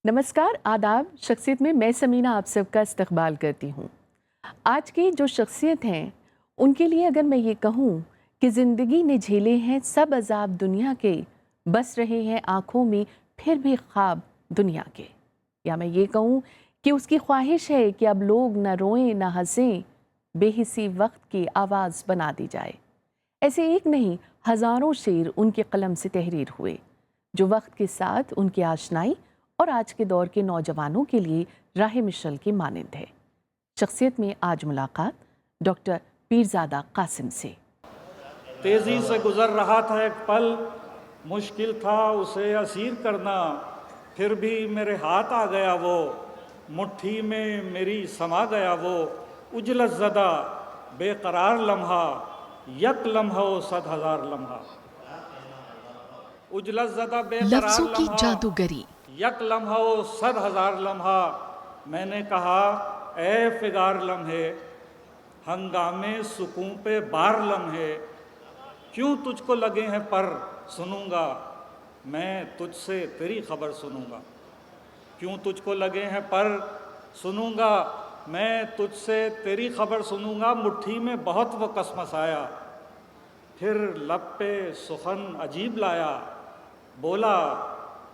नमस्कार, आदाब। शख्सियत में मैं समीना आप सबका इस्तकबाल करती हूँ। आज की जो शख्सियत हैं, उनके लिए अगर मैं ये कहूँ कि ज़िंदगी ने झेले हैं सब अज़ाब दुनिया के, बस रहे हैं आँखों में फिर भी ख्वाब दुनिया के। या मैं ये कहूँ कि उसकी ख्वाहिश है कि अब लोग न रोएं न हंसें, बेहिसी वक्त की आवाज़ बना दी जाए। ऐसे एक नहीं, हज़ारों शेर उनके कलम से तहरीर हुए, जो वक्त के साथ उनकी आशनाई और आज के दौर के नौजवानों के लिए राह मिशल की मानंद है। शख्सियत में आज मुलाकात डॉक्टर पीरजादा कासिम से। तेजी से गुजर रहा था एक पल, मुश्किल था उसे असीर करना, फिर भी मेरे हाथ आ गया वो, मुट्ठी में मेरी समा गया वो। उजलत ज़दा बेकरार लम्हा, यक लम्हा ओ सद हजार लम्हा। उजलत ज़दा बेकरार लफ्जों की लम्हा, जादूगरी। यक लम्हा ओ सद हजार लम्हा। मैंने कहा ए फिगार लम्हे, हंगामे सुकून पे बार लम्हे, क्यों तुझको लगे हैं पर सुनूंगा, मैं तुझसे तेरी खबर सुनूंगा। क्यों तुझको लगे हैं पर सुनूंगा, मैं तुझसे तेरी खबर सुनूंगा। मुट्ठी में बहुत वो कसमस आया, फिर लब पे सुखन अजीब लाया। बोला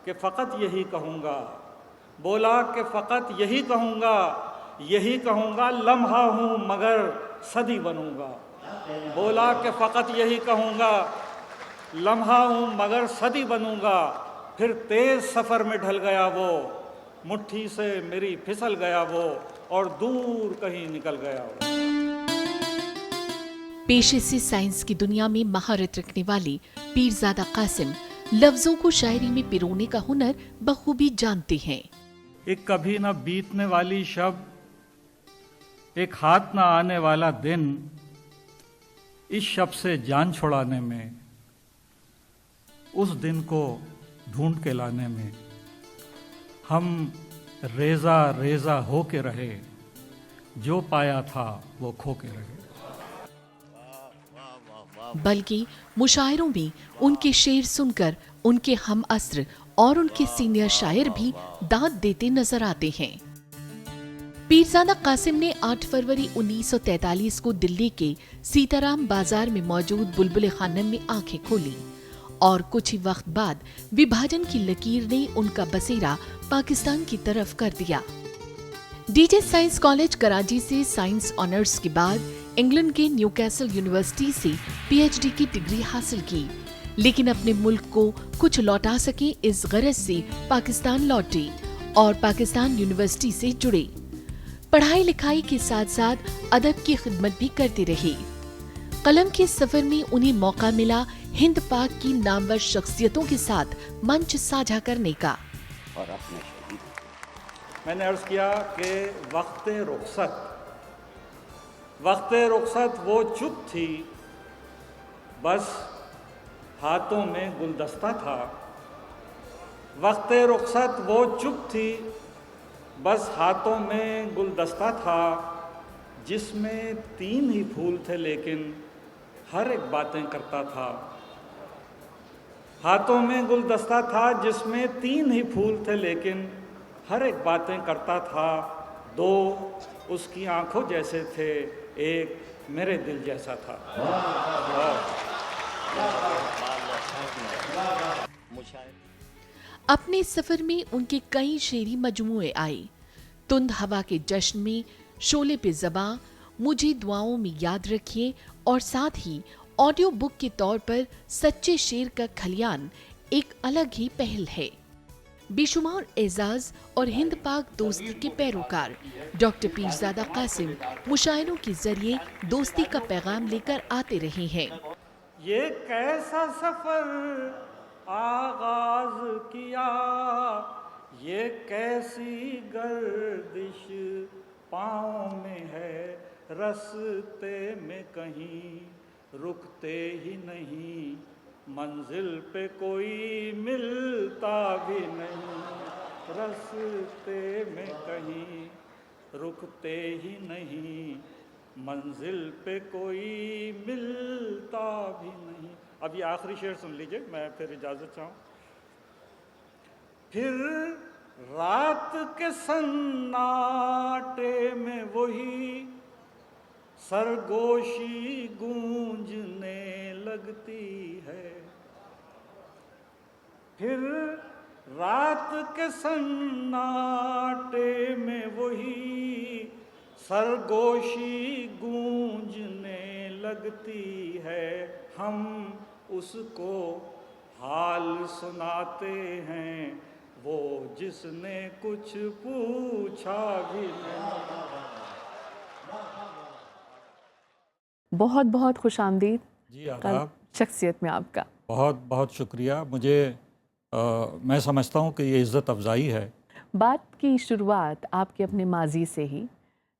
कि फ़कत यही कहूँगा, बोला कि फ़कत यही कहूँगा, यही कहूँगा लम्हा हूँ मगर सदी बनूँगा। बोला कि फ़कत यही कहूँगा, लम्हा हूँ मगर सदी बनूँगा। फिर तेज़ सफ़र में ढल गया वो, मुट्ठी से मेरी फिसल गया वो, और दूर कहीं निकल गया वो। पेशे से साइंस की दुनिया में महारत रखने वाले पीरजादा कासिम लफ्जों को शायरी में पिरोने का हुनर बखूबी जानते हैं। एक कभी न बीतने वाली शब, एक हाथ न आने वाला दिन, इस शब से जान छुड़ाने में, उस दिन को ढूंढ के लाने में, हम रेजा रेजा हो के रहे, जो पाया था वो खो के रहे। बल्कि मुशायरों में उनके शेर सुनकर उनके हम अस्र और उनके सीनियर शायर भी दाद देते नजर आते हैं। पीरजादा कासिम ने 8 फरवरी 1943 को दिल्ली के सीताराम बाजार में मौजूद बुलबुल खानम में आंखें खोली और कुछ ही वक्त बाद विभाजन की लकीर ने उनका बसेरा पाकिस्तान की तरफ कर दिया। डीजे साइंस कॉलेज कराची से साइंस ऑनर्स के बाद इंग्लैंड के न्यूकैसल यूनिवर्सिटी से पीएचडी की डिग्री हासिल की, लेकिन अपने मुल्क को कुछ लौटा सके इस गरज से पाकिस्तान लौटे और पाकिस्तान यूनिवर्सिटी से जुड़े। पढ़ाई लिखाई के साथ साथ अदब की खिदमत भी करते रहे। कलम के सफर में उन्हें मौका मिला हिंद पाक की नामवर शख्सियतों के साथ मंच साझा करने का। और अपने मैंने अर्ज किया कि वक्त रुखसत वो चुप थी, बस हाथों में गुलदस्ता था। वक्त रुखसत वो चुप थी, बस हाथों में गुलदस्ता था, जिसमें 3 ही फूल थे लेकिन हर एक बातें करता था। हाथों में गुलदस्ता था जिसमें 3 ही फूल थे लेकिन हर एक बातें करता था। 2 उसकी आंखों जैसे थे, एक मेरे दिल जैसा था। अपने सफर में उनके कई शेरी मजमूए आए। तुंद हवा के जश्न में, शोले पे ज़बां, मुझे दुआओं में याद रखिए और साथ ही ऑडियो बुक के तौर पर सच्चे शेर का खलियान एक अलग ही पहल है। बेशुमार एजाज और हिंद पाक दोस्ती के पैरोकार डॉक्टर पीरजादा कासिम मुशायरों के जरिए दोस्ती का पैगाम लेकर आते रहे हैं। ये कैसा सफर आगाज किया, ये कैसी गर्दिश पाँव में है, रस्ते में कहीं रुकते ही नहीं, मंजिल पे कोई मिलता भी नहीं, रस्ते में कहीं रुकते ही नहीं, मंजिल पे कोई मिलता भी नहीं। अब ये आखिरी शेर सुन लीजिए, मैं फिर इजाज़त चाहूँ। फिर रात के सन्नाटे में वही सरगोशी गूंजने लगती है। फिर रात के सन्नाटे में वही सरगोशी गूंजने लगती है। हम उसको हाल सुनाते हैं, वो जिसने कुछ पूछा भी नहीं। बहुत बहुत खुश आमदीद जी कल आदाब। शख्सियत में आपका। बहुत बहुत शुक्रिया। मुझे मैं समझता हूँ कि ये इज़्ज़त अफ़ज़ाई है। बात की शुरुआत आपके अपने माजी से ही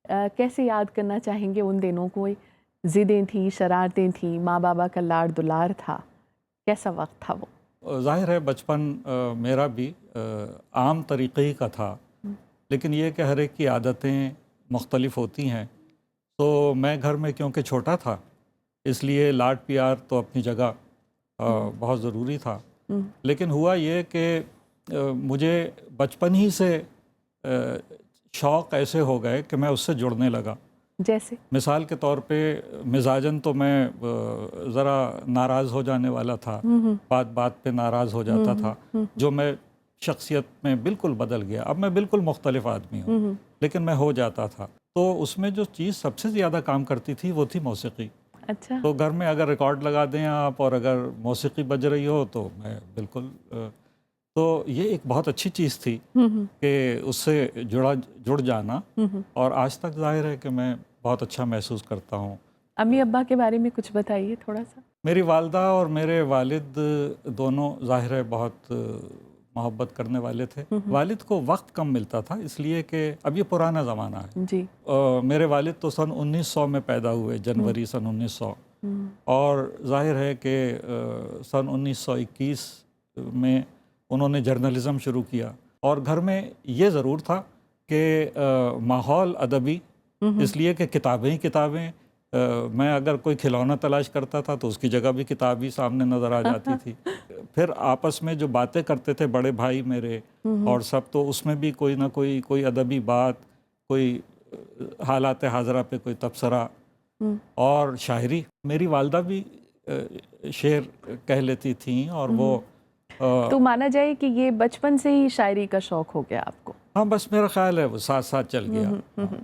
कैसे याद करना चाहेंगे उन दिनों को? ज़िदें थी, शरारतें थी, माँ बाबा का लाड़ दुलार था, कैसा वक्त था वो? ज़ाहिर है बचपन मेरा भी आम तरीक़े ही का था, लेकिन ये कि हर एक की आदतें मुख्तलिफ़ होती हैं। तो मैं घर में क्योंकि छोटा था, इसलिए लाड प्यार तो अपनी जगह बहुत ज़रूरी था। लेकिन हुआ ये कि मुझे बचपन ही से शौक़ ऐसे हो गए कि मैं उससे जुड़ने लगा। जैसे? मिसाल के तौर पे मिजाजन तो मैं ज़रा नाराज़ हो जाने वाला था, बात बात पे नाराज़ हो जाता था, जो मैं शख्सियत में बिल्कुल बदल गया। अब मैं बिल्कुल मुख्तलिफ आदमी हूँ, लेकिन मैं हो जाता था। तो उसमें जो चीज़ सबसे ज़्यादा काम करती थी वो थी मौसीकी। अच्छा। तो घर में अगर रिकॉर्ड लगा दें आप और अगर मौसीकी बज रही हो तो मैं बिल्कुल तो ये एक बहुत अच्छी चीज़ थी कि उससे जुड़ जाना, और आज तक जाहिर है कि मैं बहुत अच्छा महसूस करता हूँ। अम्मी अब्बा के बारे में कुछ बताइए थोड़ा सा। मेरी वालदा और मेरे वालिद दोनों जाहिर है बहुत मोहब्बत करने वाले थे। वालिद को वक्त कम मिलता था, इसलिए कि अब ये पुराना ज़माना है। जी। मेरे वालिद तो सन 1900 में पैदा हुए, जनवरी सन 1900, और जाहिर है कि सन 1921 में उन्होंने जर्नलिज़म शुरू किया। और घर में ये ज़रूर था कि माहौल अदबी, इसलिए कि किताबें ही किताबें। मैं अगर कोई खिलौना तलाश करता था तो उसकी जगह भी किताब ही सामने नज़र आ जाती थी। फिर आपस में जो बातें करते थे बड़े भाई मेरे और सब, तो उसमें भी कोई ना कोई अदबी बात, कोई हालात हाजरा पे कोई तबसरा और शायरी। मेरी वालदा भी शेर कह लेती थी, और वो तो माना जाए कि ये बचपन से ही शायरी का शौक हो गया आपको? हाँ, बस मेरा ख्याल है वो साथ साथ चल गया। हाँ।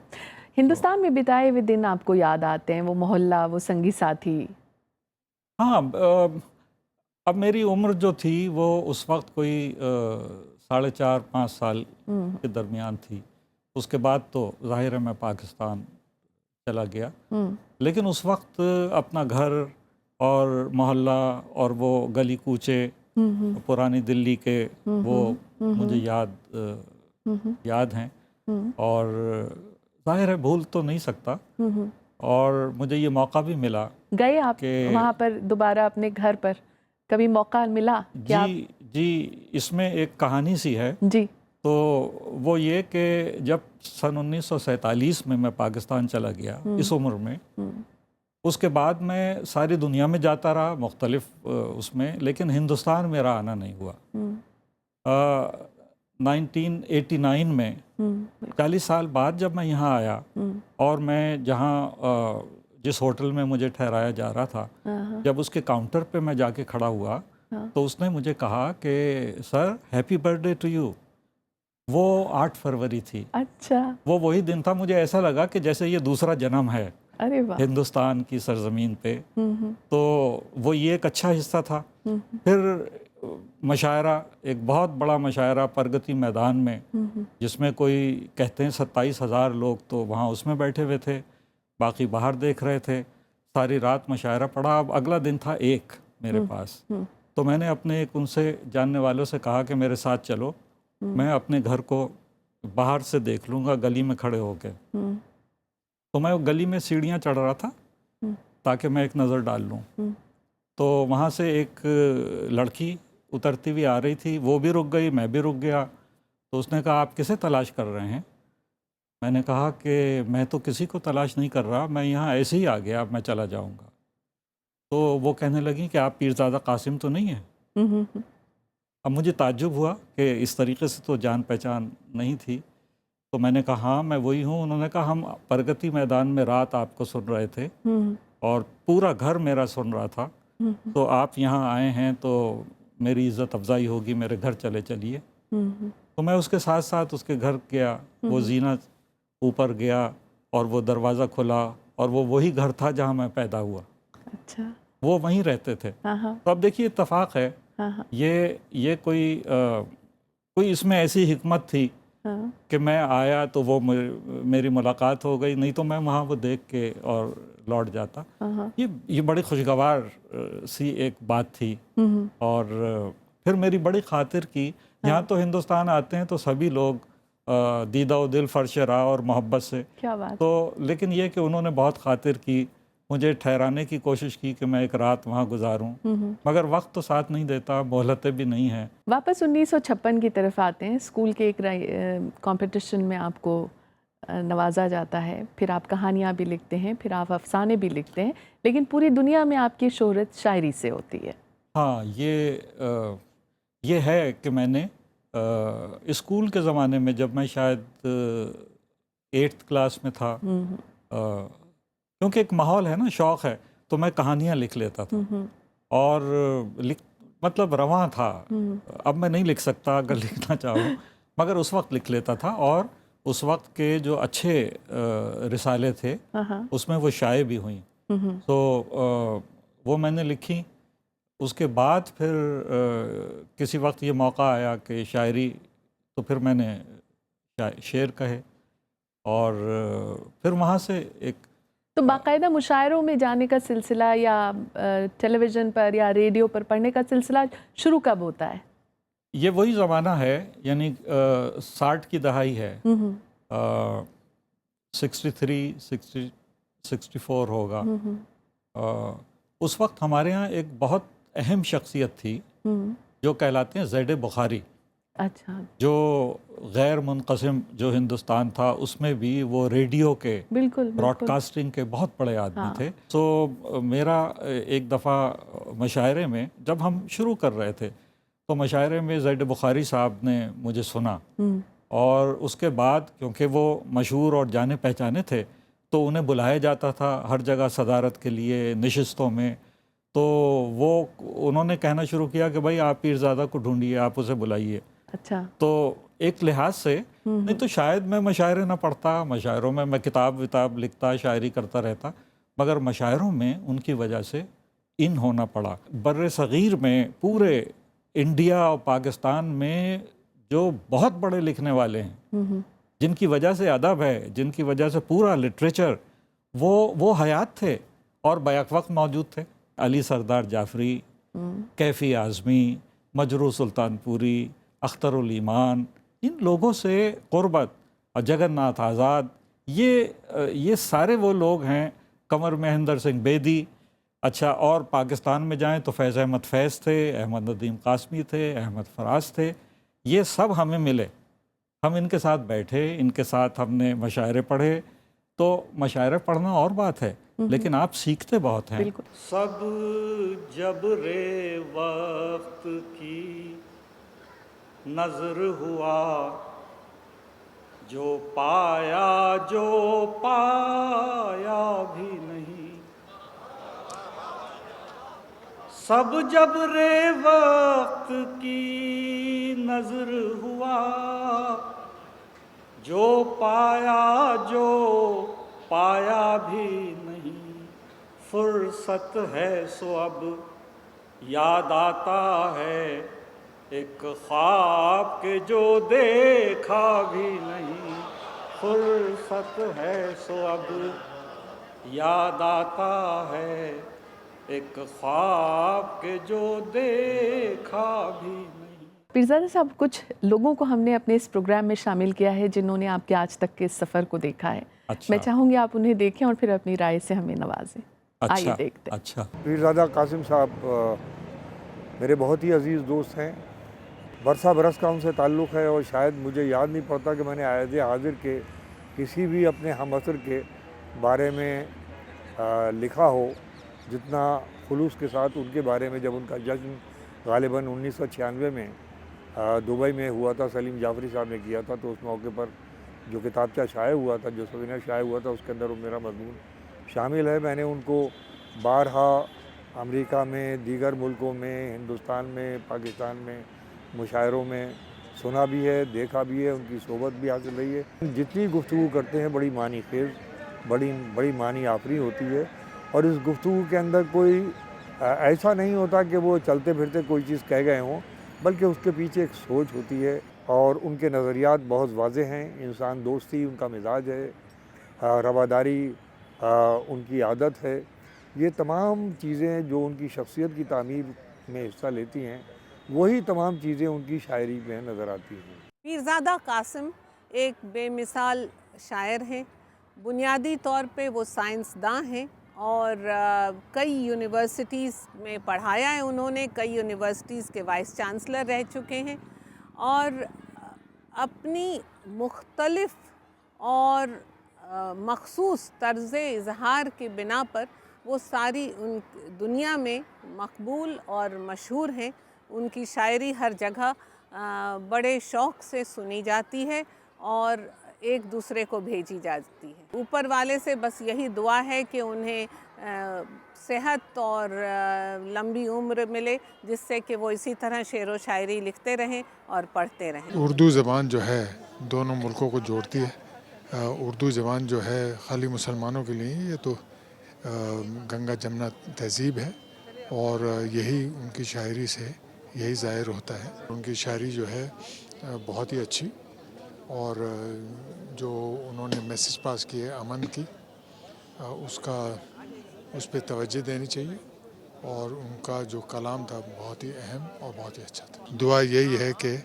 हिंदुस्तान में बिताए हुए दिन आपको याद आते हैं, वो मोहल्ला, वो संगी साथी? हाँ, अब मेरी उम्र जो थी वो उस वक्त कोई 4.5-5 साल के दरमियान थी। उसके बाद तो जाहिर है मैं पाकिस्तान चला गया, लेकिन उस वक्त अपना घर और मोहल्ला और वो गली कूचे पुरानी दिल्ली के वो मुझे याद हैं, और जाहिर है भूल तो नहीं सकता। और मुझे ये मौका भी मिला। गए आप वहाँ पर दोबारा अपने घर पर? कभी मौका मिला कि आप? जी, इसमें एक कहानी सी है जी। तो वो ये कि जब सन 1947 में मैं पाकिस्तान चला गया इस उम्र में, उसके बाद मैं सारी दुनिया में जाता रहा मुख्तलिफ उसमें, लेकिन हिंदुस्तान मेरा आना नहीं हुआ। 1989 में 40 साल बाद जब मैं यहाँ आया, और मैं जहाँ जिस होटल में मुझे ठहराया जा रहा था, जब उसके काउंटर पे मैं जाके खड़ा हुआ तो उसने मुझे कहा कि sir happy birthday to you. वो 8 फरवरी थी। अच्छा। वो वही दिन था, मुझे ऐसा लगा कि जैसे ये दूसरा जन्म है अरे वाह। हिंदुस्तान की सरजमीन पे। तो वो ये एक अच्छा हिस्सा था। फिर मशायरा, एक बहुत बड़ा मशायरा प्रगति मैदान में, जिसमें कोई कहते हैं 27,000 लोग तो वहाँ उसमें बैठे हुए थे, बाकी बाहर देख रहे थे। सारी रात मशायरा पड़ा। अब अगला दिन था एक मेरे पास, तो मैंने अपने एक उनसे जानने वालों से कहा कि मेरे साथ चलो, मैं अपने घर को बाहर से देख लूँगा गली में खड़े होके। तो मैं वो गली में सीढ़ियाँ चढ़ रहा था ताकि मैं एक नज़र डाल लूँ। तो वहाँ से एक लड़की उतरती हुई आ रही थी, वो भी रुक गई, मैं भी रुक गया। तो उसने कहा आप किसे तलाश कर रहे हैं? मैंने कहा कि मैं तो किसी को तलाश नहीं कर रहा, मैं यहाँ ऐसे ही आ गया, अब मैं चला जाऊँगा। तो वो कहने लगी कि आप पीरज़ादा कासिम तो नहीं हैं? अब मुझे ताज्जुब हुआ कि इस तरीके से तो जान पहचान नहीं थी। तो मैंने कहा हाँ मैं वही हूँ। उन्होंने कहा हम प्रगति मैदान में रात आपको सुन रहे थे और पूरा घर मेरा सुन रहा था, तो आप यहाँ आए हैं तो मेरी इज़्ज़त अफजाई होगी, मेरे घर चले चलिए। तो मैं उसके साथ साथ उसके घर गया, वो जीना ऊपर गया और वो दरवाज़ा खुला और वो वही घर था जहाँ मैं पैदा हुआ। अच्छा। वो वहीं रहते थे। हाँ। तो अब देखिए इत्तेफाक है, हाँ। ये कोई इसमें ऐसी हिकमत थी हाँ। कि मैं आया तो वो मेरी मुलाकात हो गई, नहीं तो मैं वहाँ वो देख के और लौट जाता। हाँ। ये बड़ी खुशगवार सी एक बात थी। और फिर मेरी बड़ी खातिर की। यहाँ तो हिंदुस्तान आते हैं तो सभी लोग दीदा व दिल फर्श राह और मोहब्बत से, क्या बात। तो लेकिन ये कि उन्होंने बहुत खातिर की, मुझे ठहराने की कोशिश की कि मैं एक रात वहाँ गुजारूं, मगर वक्त तो साथ नहीं देता, मोहलतें भी नहीं हैं। वापस 1956 की तरफ आते हैं। स्कूल के एक कंपटीशन में आपको नवाजा जाता है, फिर आप कहानियाँ भी लिखते हैं, फिर आप अफसाने भी लिखते हैं, लेकिन पूरी दुनिया में आपकी शोहरत शायरी से होती है। हाँ, ये है कि मैंने स्कूल के ज़माने में जब मैं शायद 8th क्लास में था, क्योंकि एक माहौल है ना, शौक़ है, तो मैं कहानियाँ लिख लेता था और मतलब रवां था। अब मैं नहीं लिख सकता अगर लिखना चाहूँ, मगर उस वक्त लिख लेता था। और उस वक्त के जो अच्छे रिसाले थे उसमें वो शाये भी हुई, तो वो मैंने लिखी। उसके बाद फिर किसी वक्त ये मौका आया कि शायरी, तो फिर मैंने शेर कहे और फिर वहाँ से एक तो बाकायदा मुशायरों में जाने का सिलसिला या टेलीविज़न पर या रेडियो पर पढ़ने का सिलसिला शुरू कब होता है? ये वही ज़माना है, यानी 60 की दहाई है। 63, 64 होगा। उस वक्त हमारे यहाँ एक बहुत अहम शख्सियत थी जो कहलाते हैं ज़ैड बुखारी। अच्छा। जो गैर मुनक़सिम जो हिंदुस्तान था उसमें भी वो रेडियो के बिल्कुल ब्रॉडकास्टिंग के बहुत बड़े आदमी थे। तो मेरा एक दफ़ा मशायरे में जब हम शुरू कर रहे थे तो मशायरे में ज़ैड बुखारी साहब ने मुझे सुना, और उसके बाद क्योंकि वो मशहूर और जाने पहचाने थे तो उन्हें बुलाया जाता था हर जगह सदारत के लिए नशिस्तों में। तो वो उन्होंने कहना शुरू किया कि भाई आप पीरज़ादा को ढूंढिए, आप उसे बुलाइए। अच्छा। तो एक लिहाज से नहीं तो शायद मैं मशायरे ना पढ़ता, मशायरों में मैं किताब विताब लिखता, शायरी करता रहता, मगर मशायरों में उनकी वजह से इन होना पड़ा। बर्रे सग़ीर में, पूरे इंडिया और पाकिस्तान में जो बहुत बड़े लिखने वाले हैं, जिनकी वजह से अदब है, जिनकी वजह से पूरा लिटरेचर, वो हयात थे और बैक वक्त मौजूद थे। अली सरदार जाफरी, कैफ़ी आज़मी, मजरू सुल्तानपुरी, अख्तरुल ईमान, इन लोगों से क़ुरबत और जगन्नाथ आज़ाद, ये सारे वो लोग हैं। कमर महेंद्र सिंह बेदी। अच्छा, और पाकिस्तान में जाएं तो फैज़ अहमद फैज़ थे, अहमद नदीम कासमी थे, अहमद फराज थे। ये सब हमें मिले, हम इनके साथ बैठे, इनके साथ हमने मशायरे पढ़े। तो मशायरे पढ़ना और बात है, लेकिन आप सीखते बहुत हैं। सब जब रे वक्त की नजर हुआ, जो पाया भी नहीं। सब जब रे वक्त की नजर हुआ, जो पाया भी नहीं। फुर्सत है सो अब याद आता है एक ख्वाब के जो देखा भी नहीं। फुर्सत है सो अब याद आता है एक ख्वाब के जो देखा भी नहीं। पीरज़ादा साहब, कुछ लोगों को हमने अपने इस प्रोग्राम में शामिल किया है जिन्होंने आपके आज तक के इस सफ़र को देखा है। अच्छा। मैं चाहूँगी आप उन्हें देखें और फिर अपनी राय से हमें नवाजें। अच्छा, आइए देखते हैं। अच्छा। पीरज़ादा कासिम साहब मेरे बहुत ही अजीज़ दोस्त हैं। बरसा बरस का उनसे ताल्लुक़ है और शायद मुझे याद नहीं पड़ता कि मैंने आयद हाजिर के किसी भी अपने हमअसर के बारे में लिखा हो जितना खुलूस के साथ उनके बारे में। जब उनका जश्न गालिबन 1996 में दुबई में हुआ था, सलीम जाफरी साहब ने किया था। तो उस मौके पर जो किताबचा शाये हुआ था, जो सवीना शाये हुआ था, उसके अंदर वो मेरा मजमून शामिल है। मैंने उनको बारहा अमेरिका में, दीगर मुल्कों में, हिंदुस्तान में, पाकिस्तान में मुशायरों में सुना भी है, देखा भी है, उनकी सोबत भी हासिल रही है। जितनी गुफ्तगू करते हैं बड़ी मानी खेज़, बड़ी मानी आफरी होती है। और इस गुफ्तगू के अंदर कोई ऐसा नहीं होता कि वो चलते फिरते कोई चीज़ कह गए हों, बल्कि उसके पीछे एक सोच होती है। और उनके नज़रियात बहुत वाज़े हैं। इंसान दोस्ती उनका मिजाज है, रवादारी उनकी आदत है। ये तमाम चीज़ें जो उनकी शख्सियत की तामीर में हिस्सा लेती हैं, वही तमाम चीज़ें उनकी शायरी में नज़र आती हैं। पीरज़ादा कासिम एक बेमिसाल शायर हैं। बुनियादी तौर पे वो साइंसदां हैं और कई यूनिवर्सिटीज़ में पढ़ाया है उन्होंने, कई यूनिवर्सिटीज़ के वाइस चांसलर रह चुके हैं और अपनी मुख्तलिफ और मखसूस तर्ज़ इज़हार के बिना पर वो सारी उन दुनिया में मकबूल और मशहूर हैं। उनकी शायरी हर जगह बड़े शौक़ से सुनी जाती है और एक दूसरे को भेजी जाती है। ऊपर वाले से बस यही दुआ है कि उन्हें सेहत और लंबी उम्र मिले, जिससे कि वो इसी तरह शेर व शायरी लिखते रहें और पढ़ते रहें। उर्दू ज़बान जो है दोनों मुल्कों को जोड़ती है। उर्दू ज़बान जो है खाली मुसलमानों के लिए, ये तो गंगा जमुना तहज़ीब है और यही उनकी शायरी से यही ज़ाहिर होता है। उनकी शायरी जो है बहुत ही अच्छी, और जो उन्होंने मैसेज पास किए अमन की, उसका उस पर तवज्जो देनी चाहिए। और उनका जो कलाम था बहुत ही अहम और बहुत ही अच्छा था। दुआ यही है कि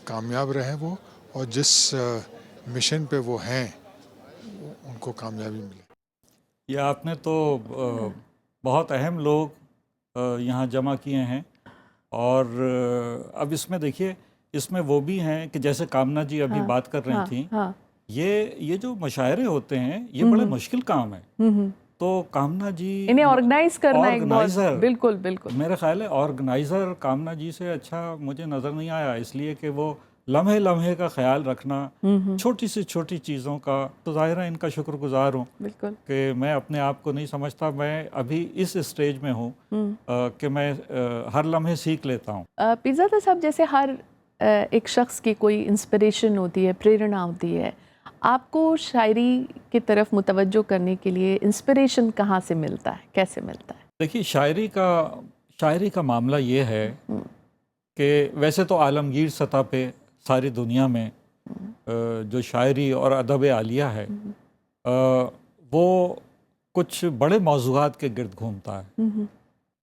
कामयाब रहें वो, और जिस मिशन पे वो हैं उनको कामयाबी मिले। ये आपने तो बहुत अहम लोग यहाँ जमा किए हैं। और अब इसमें देखिए, इसमें वो भी हैं कि जैसे कामना जी अभी बात कर रही थी, ये जो मुशायरे होते हैं ये बड़ा मुश्किल काम है। तो कामना जी इन्हें ऑर्गेनाइज करना एक बहुत, बिल्कुल बिल्कुल, मेरा ख्याल है ऑर्गेनाइज़र कामना जी से अच्छा मुझे नज़र नहीं आया, इसलिए कि वो लम्हे लम्हे का ख्याल रखना, छोटी से छोटी चीज़ों का, तो ज़ाहिर है इनका शुक्रगुजार हूँ बिल्कुल कि मैं अपने आप को नहीं समझता, मैं अभी इस स्टेज में हूँ कि मैं हर लम्हे सीख लेता हूँ। पीरज़ादा साहब, जैसे हर एक शख्स की कोई इंस्पिरेशन होती है, प्रेरणा होती है, आपको शायरी की तरफ मुतवज्जो करने के लिए इंस्पिरेशन कहाँ से मिलता है, कैसे मिलता है? देखिए, शायरी का मामला ये है कि वैसे तो आलमगीर सतह पे सारी दुनिया में जो शायरी और अदब आलिया है वो कुछ बड़े मौज़ूआत के गिर्द घूमता है।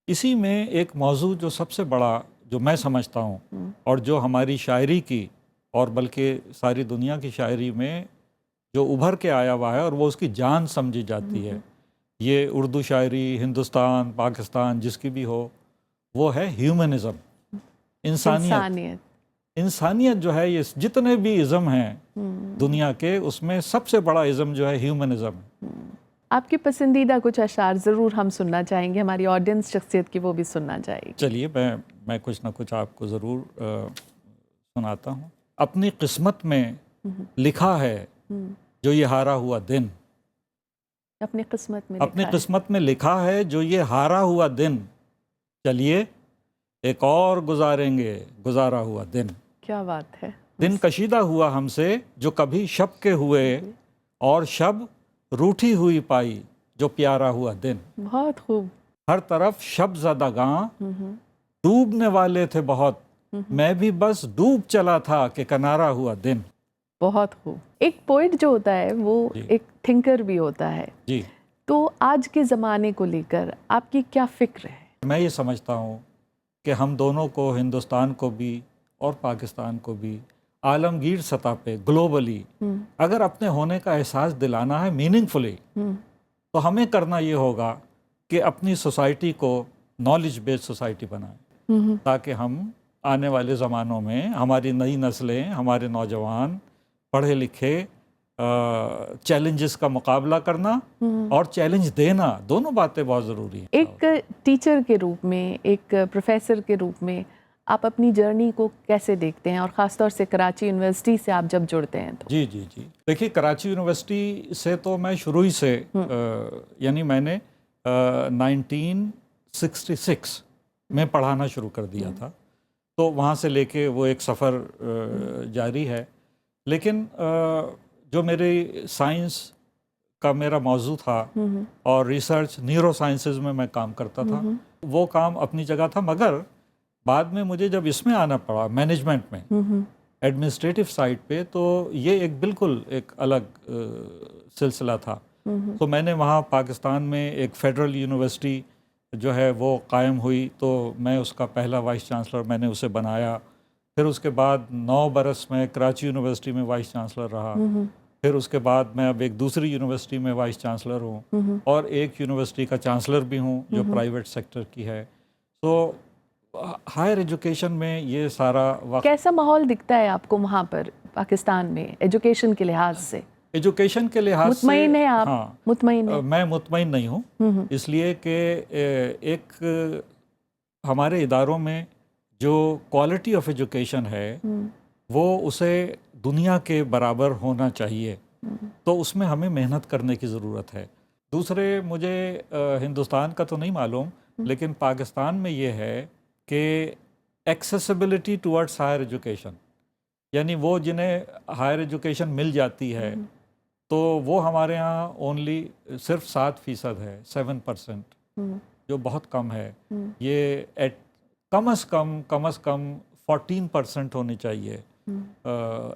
इसी में एक मौजू जो सबसे बड़ा, जो मैं समझता हूँ और जो हमारी शायरी की और बल्कि सारी दुनिया की शायरी में जो उभर के आया हुआ है और वो उसकी जान समझी जाती है, ये उर्दू शायरी हिंदुस्तान पाकिस्तान जिसकी भी हो, वो है ह्यूमनिज़म, इंसानियत। इंसानियत जो है, ये जितने भी इज़म हैं दुनिया के, उसमें सबसे बड़ा इज़म जो है ह्यूमनिज़म। आपकी पसंदीदा कुछ अशार ज़रूर हम सुनना चाहेंगे, हमारी ऑडियंस शख्सियत की वो भी सुनना चाहेगी। चलिए, मैं कुछ ना कुछ आपको ज़रूर सुनाता हूँ। अपनी किस्मत में लिखा है जो ये हारा हुआ दिन, अपनी किस्मत में लिखा है जो ये हारा हुआ दिन, चलिए एक और गुजारेंगे गुजारा हुआ दिन। क्या बात है। दिन कशीदा हुआ हमसे जो कभी शब के हुए, और शब रूठी हुई पाई जो प्यारा हुआ दिन। बहुत खूब। हर तरफ शब ज़दागां डूबने वाले थे बहुत, मैं भी बस डूब चला था कि किनारा हुआ दिन। बहुत खूब। एक पोइट जो होता है वो एक थिंकर भी होता है जी। तो आज के ज़माने को लेकर आपकी क्या फ़िक्र है? मैं ये समझता हूँ कि हम दोनों को, हिंदुस्तान को भी और पाकिस्तान को भी, आलमगीर सतह पे ग्लोबली अगर अपने होने का एहसास दिलाना है मीनिंगफुली, तो हमें करना ये होगा कि अपनी सोसाइटी को नॉलेज बेस्ड सोसाइटी बनाएं, ताकि हम आने वाले ज़मानों में हमारी नई नस्लें, हमारे नौजवान पढ़े लिखे चैलेंजेस का मुकाबला करना और चैलेंज देना, दोनों बातें बहुत ज़रूरी हैं। एक टीचर के रूप में, एक प्रोफेसर के रूप में आप अपनी जर्नी को कैसे देखते हैं, और ख़ासतौर से कराची यूनिवर्सिटी से आप जब जुड़ते हैं तो? जी जी जी, देखिए कराची यूनिवर्सिटी से तो मैं शुरू ही से यानी मैंने 1966 में पढ़ाना शुरू कर दिया था, तो वहाँ से लेके वो एक सफ़र जारी है। लेकिन जो मेरी साइंस का मेरा मौजू था और रिसर्च न्यूरो साइंसेज में मैं काम करता था, वो काम अपनी जगह था, मगर बाद में मुझे जब इसमें आना पड़ा मैनेजमेंट में, एडमिनिस्ट्रेटिव साइड पे, तो ये एक बिल्कुल एक अलग सिलसिला था। तो मैंने वहाँ पाकिस्तान में एक फेडरल यूनिवर्सिटी जो है वो कायम हुई, तो मैं उसका पहला वाइस चांसलर मैंने उसे बनाया। फिर उसके बाद 9 बरस में कराची यूनिवर्सिटी में वाइस चांसलर रहा। फिर उसके बाद मैं अब एक दूसरी यूनिवर्सिटी में वाइस चांसलर हूँ और एक यूनिवर्सिटी का चांसलर भी हूँ जो प्राइवेट सेक्टर की है। तो हायर एजुकेशन में ये सारा वक्त, कैसा माहौल दिखता है आपको वहाँ पर पाकिस्तान में एजुकेशन के लिहाज से? एजुकेशन के लिहाज से मुतमईन है आप? हाँ, मुतमईन है? मैं मुतमईन नहीं हूँ, इसलिए कि एक हमारे इदारों में जो क्वालिटी ऑफ एजुकेशन है वो उसे दुनिया के बराबर होना चाहिए, तो उसमें हमें मेहनत करने की ज़रूरत है। दूसरे मुझे हिंदुस्तान का तो नहीं मालूम, लेकिन पाकिस्तान में ये है कि एक्सेसिबिलिटी टुवर्ड्स हायर एजुकेशन, यानी वो जिन्हें हायर एजुकेशन मिल जाती है तो वो हमारे यहाँ ओनली सिर्फ 7% है, 7%, जो बहुत कम है। ये एट कम अज़ कम 14% होनी चाहिए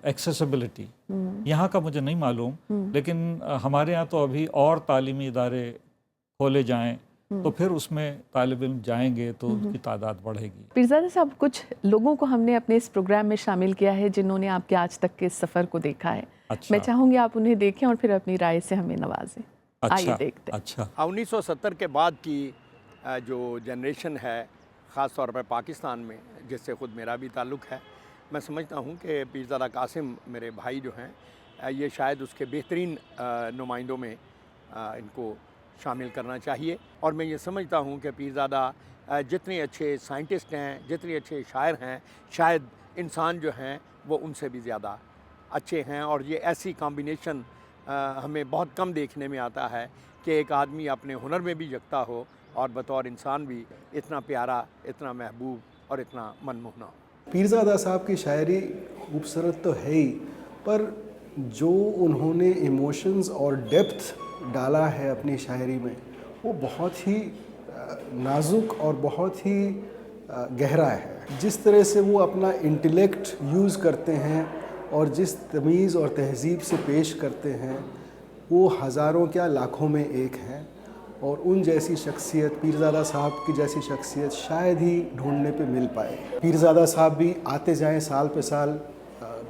एक्सेसिबिलिटी। यहाँ का मुझे नहीं मालूम, लेकिन हमारे यहाँ तो अभी और तालीमी इदारे खोले जाएं तो फिर उसमें तालिब इल्म जाएंगे तो उनकी तादाद बढ़ेगी। पीरज़ादा साहब, कुछ लोगों को हमने अपने इस प्रोग्राम में शामिल किया है जिन्होंने आपके आज तक के इस सफ़र को देखा है। अच्छा। मैं चाहूँगी आप उन्हें देखें और फिर अपनी राय से हमें नवाजें। अच्छा, आइए देखते हैं। अच्छा। 1970 के बाद की जो जनरेशन है, ख़ास तौर पर पाकिस्तान में, जिससे ख़ुद मेरा भी ताल्लुक़ है, मैं समझता हूँ कि पीरज़ादा कासिम मेरे भाई जो हैं, ये शायद उसके बेहतरीन नुमाइंदों में इनको शामिल करना चाहिए। और मैं ये समझता हूँ कि पीरज़ादा जितने अच्छे साइंटिस्ट हैं, जितने अच्छे शायर हैं, शायद इंसान जो हैं वो उनसे भी ज़्यादा अच्छे हैं। और ये ऐसी कॉम्बिनेशन हमें बहुत कम देखने में आता है कि एक आदमी अपने हुनर में भी यकता हो और बतौर इंसान भी इतना प्यारा, इतना महबूब और इतना मनमोहना हो। पीरज़ादा साहब की शायरी खूबसूरत तो है ही, पर जो उन्होंने इमोशंस और डेप्थ डाला है अपनी शायरी में, वो बहुत ही नाजुक और बहुत ही गहरा है। जिस तरह से वो अपना इंटेलेक्ट यूज़ करते हैं और जिस तमीज़ और तहज़ीब से पेश करते हैं, वो हज़ारों क्या लाखों में एक हैं। और उन जैसी शख्सियत, पीरज़ादा साहब की जैसी शख्सियत शायद ही ढूंढने पे मिल पाए। पीरज़ादा साहब भी आते जाएं साल पे साल,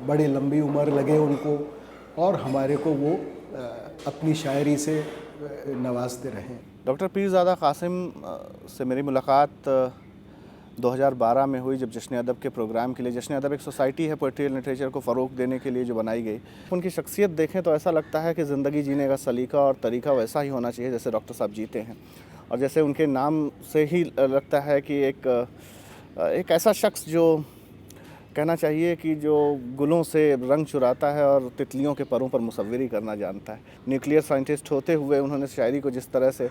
बड़े लंबी उम्र लगे उनको, और हमारे को वो अपनी शायरी से नवाजते रहें। डॉक्टर पीरज़ादा कासिम से मेरी मुलाकात 2012 में हुई, जब जश्न अदब के प्रोग्राम के लिए। जश्न अदब एक सोसाइटी है पोइट्री एंड लिटरेचर को फ़रोग़ देने के लिए जो बनाई गई। उनकी शख्सियत देखें तो ऐसा लगता है कि ज़िंदगी जीने का सलीका और तरीका वैसा ही होना चाहिए जैसे डॉक्टर साहब जीते हैं। और जैसे उनके नाम से ही लगता है कि एक ऐसा शख्स जो कहना चाहिए कि जो गुलों से रंग चुराता है और तितलियों के परों पर मुसव्विरी करना जानता है। न्यूक्लियर साइंटिस्ट होते हुए उन्होंने शायरी को जिस तरह से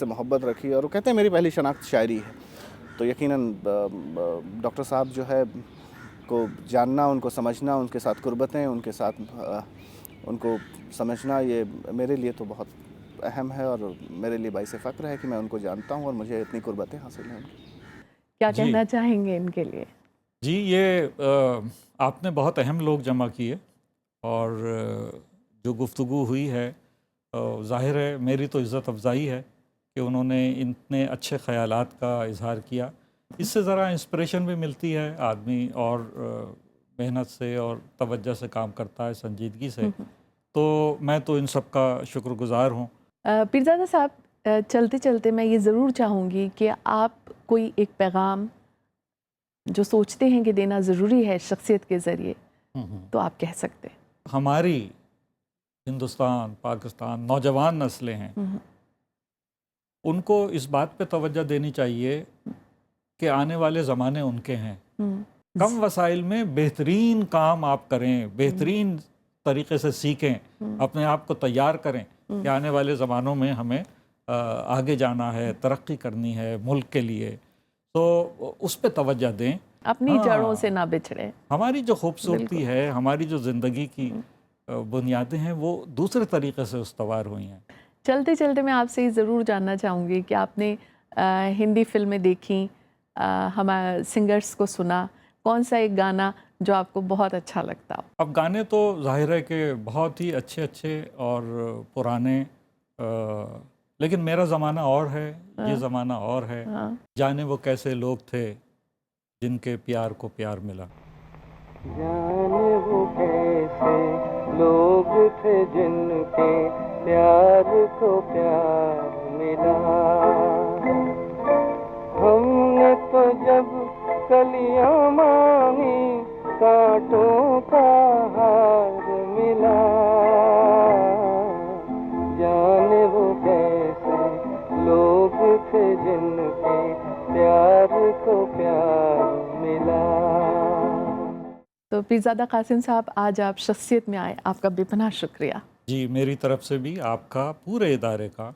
मोहब्बत रखी, और वो कहते हैं मेरी पहली शनाख्त शायरी है। तो यकीनन डॉक्टर साहब जो है को जानना, उनको समझना, उनके साथ कुर्बतें, उनके साथ उनको समझना, ये मेरे लिए तो बहुत अहम है और मेरे लिए बाइस फ़ख्र है कि मैं उनको जानता हूँ और मुझे इतनी कुर्बतें हासिल हैं। क्या कहना चाहेंगे इनके लिए? जी, ये आपने बहुत अहम लोग जमा किए और जो गुफ्तगू हुई है, ज़ाहिर है मेरी तो इज़्ज़त अफ़ज़ाई है कि उन्होंने इतने अच्छे ख़यालात का इज़हार किया। इससे ज़रा इंस्पिरेशन भी मिलती है आदमी, और मेहनत से और तवज्जो से काम करता है, संजीदगी से। तो मैं तो इन सब का शुक्रगुज़ार हूँ। पीरज़ादा साहब, चलते चलते मैं ये ज़रूर चाहूँगी कि आप कोई एक पैगाम जो सोचते हैं कि देना ज़रूरी है शख्सियत के ज़रिए, तो आप कह सकते हैं। हमारी हिंदुस्तान, पाकिस्तान नौजवान नस्लें हैं, उनको इस बात पे तवज्जो देनी चाहिए कि आने वाले ज़माने उनके हैं। कम वसाइल में बेहतरीन काम आप करें, बेहतरीन तरीके से सीखें, अपने आप को तैयार करें कि आने वाले ज़मानों में हमें आगे जाना है, तरक्की करनी है मुल्क के लिए, तो उस पर तवज्जो दें, अपनी जड़ों से ना बिछड़े। हमारी जो खूबसूरती है, हमारी जो ज़िंदगी की बुनियादें हैं, वो दूसरे तरीके से उस्तवार हुई हैं। चलते चलते मैं आपसे ये ज़रूर जानना चाहूँगी कि आपने हिंदी फिल्में देखी, हमारे सिंगर्स को सुना, कौन सा एक गाना जो आपको बहुत अच्छा लगता हो? अब गाने तो जाहिर है कि बहुत ही अच्छे अच्छे और पुराने, लेकिन मेरा ज़माना और है, ये ज़माना और है। जाने वो कैसे लोग थे जिनके प्यार को प्यार मिला। जाने वो कैसे लोग थे जिनके प्यार को प्यार मिला। हमने तो जब कलियां मांगी कांटों का हार मिला। जाने वो कैसे लोग थे जिनके प्यार को प्यार मिला। तो पीरज़ादा कासिम साहब, आज आप शख्सियत में आए, आपका बेपनाह शुक्रिया। जी, मेरी तरफ से भी आपका, पूरे इदारे का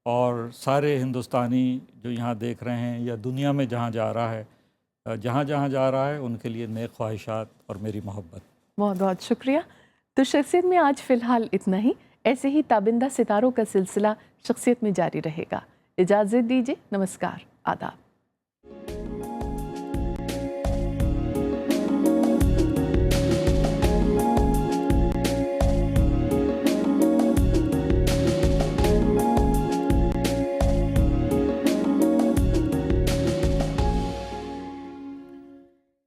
और सारे हिंदुस्तानी जो यहाँ देख रहे हैं या दुनिया में जहाँ जा रहा है, जहाँ जहाँ जा रहा है, उनके लिए नेक ख्वाहिशात और मेरी मोहब्बत। बहुत बहुत शुक्रिया। तो शख्सियत में आज फ़िलहाल इतना ही। ऐसे ही ताबिंदा सितारों का सिलसिला शख्सियत में जारी रहेगा। इजाज़त दीजिए, नमस्कार, आदाब।